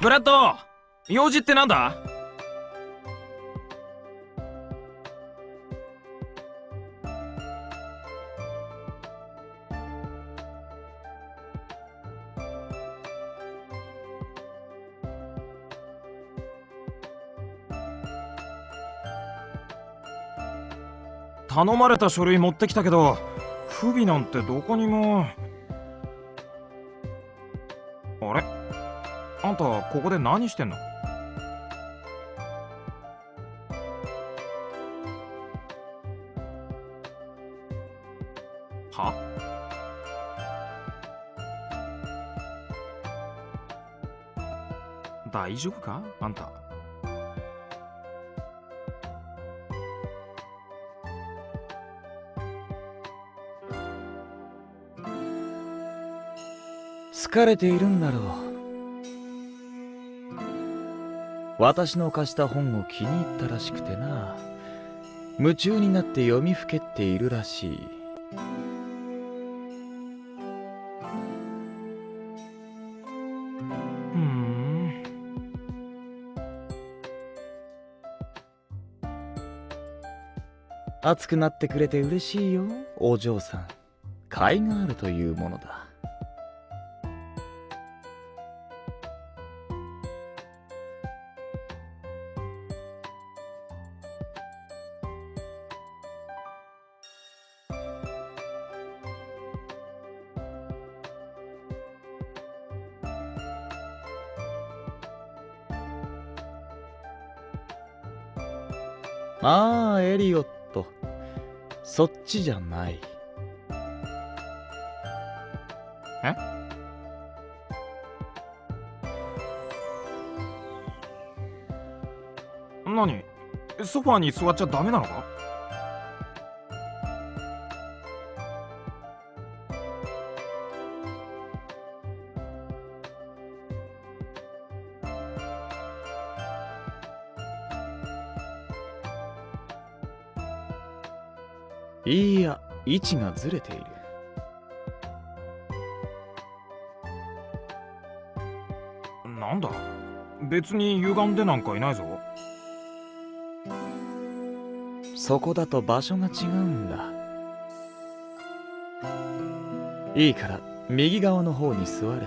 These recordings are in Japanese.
ブラッド、用事ってなんだ？頼まれた書類持ってきたけど、不備なんてどこにも。あれ？あんたここで何してんの？は？大丈夫かあんた。疲れているんだろう。私の貸した本を気に入ったらしくてな。夢中になって読みふけっているらしい。ふん。熱くなってくれて嬉しいよ、お嬢さん。甲斐があるというものだ。ああ、エリオット。そっちじゃない。え？何？ソファーに座っちゃダメなのか？いいや、位置がずれている。なんだ？別に歪んでなんかいないぞ。そこだと場所が違うんだ。いいから右側の方に座れ。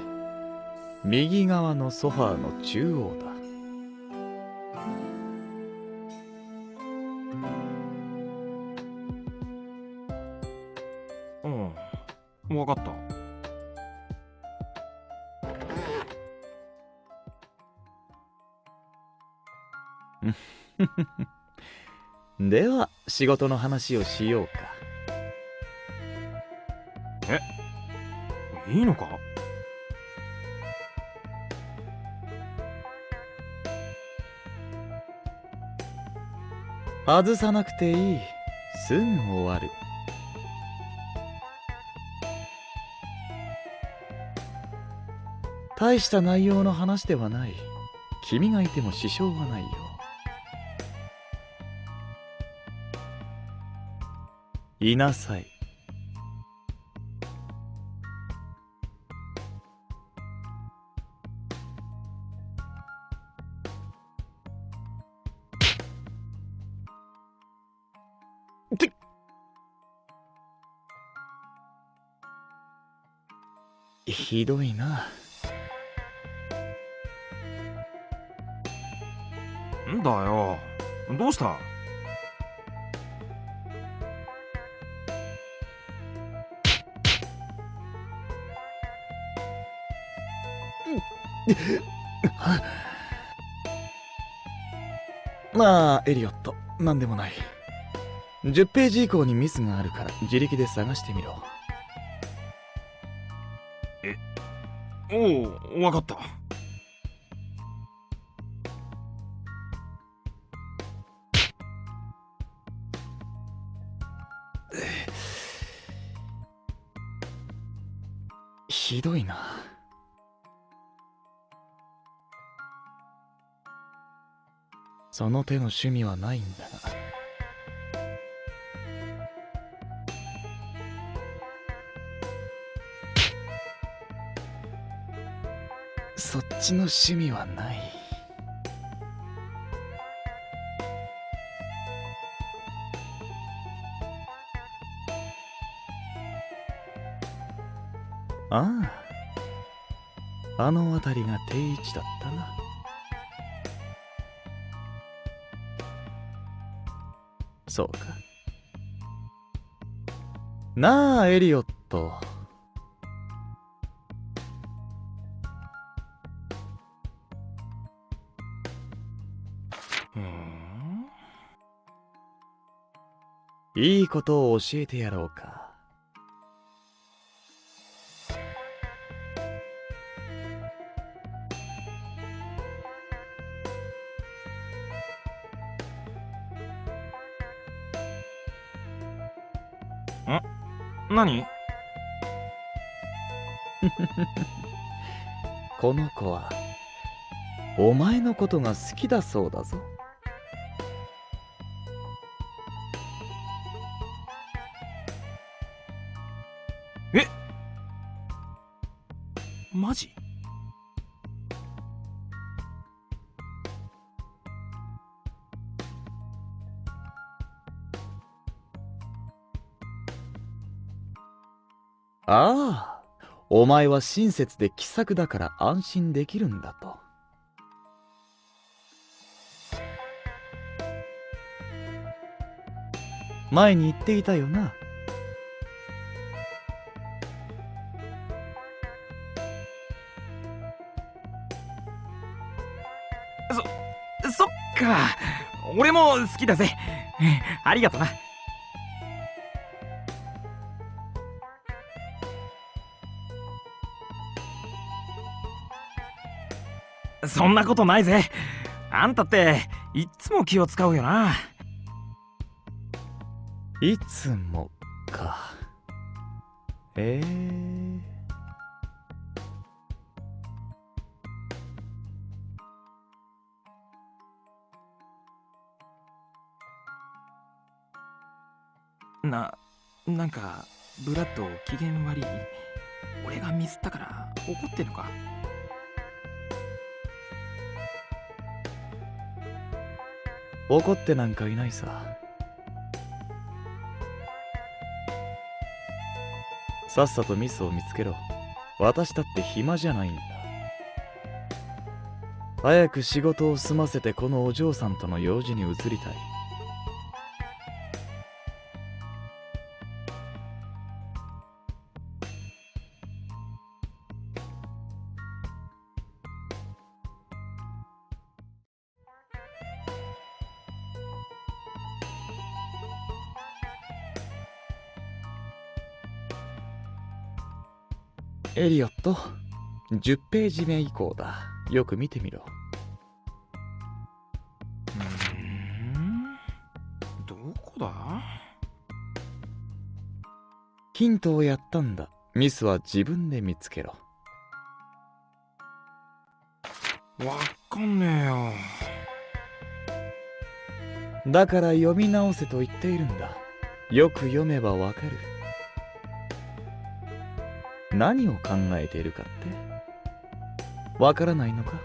右側のソファーの中央だ。うん、わかった。では仕事の話をしようか。いいのか？外さなくていい。すぐ終わる。大した内容の話ではない。君がいても支障はないよ。いなさい。ひどいな。んだよ。どうした？まあエリオット、なんでもない。10ページ以降にミスがあるから自力で探してみろ。おう、わかった。ひどいな。その手の趣味はないんだが。そっちの趣味はない。ああ、あの辺りが定位置だったな。そうか。なあ、エリオット。いいことを教えてやろうか。何？この子はお前のことが好きだそうだぞ。え？マジ？ああ、お前は親切で気さくだから安心できるんだと。前に言っていたよな。そっか。俺も好きだぜ。ありがとな。そんなことないぜ。あんたっていっつも気を使うよな。いつもか。なんかブラッド機嫌悪い？俺がミスったから怒ってんのか？怒ってなんかいないさ。さっさとミスを見つけろ。私だって暇じゃないんだ。早く仕事を済ませてこのお嬢さんとの用事に移りたい。エリオット、10ページ目以降だ。よく見てみろ。どこだ？ヒントをやったんだ。ミスは自分で見つけろ。わかんねえよ。だから読み直せと言っているんだ。よく読めばわかる。何を考えているかってわからないのか？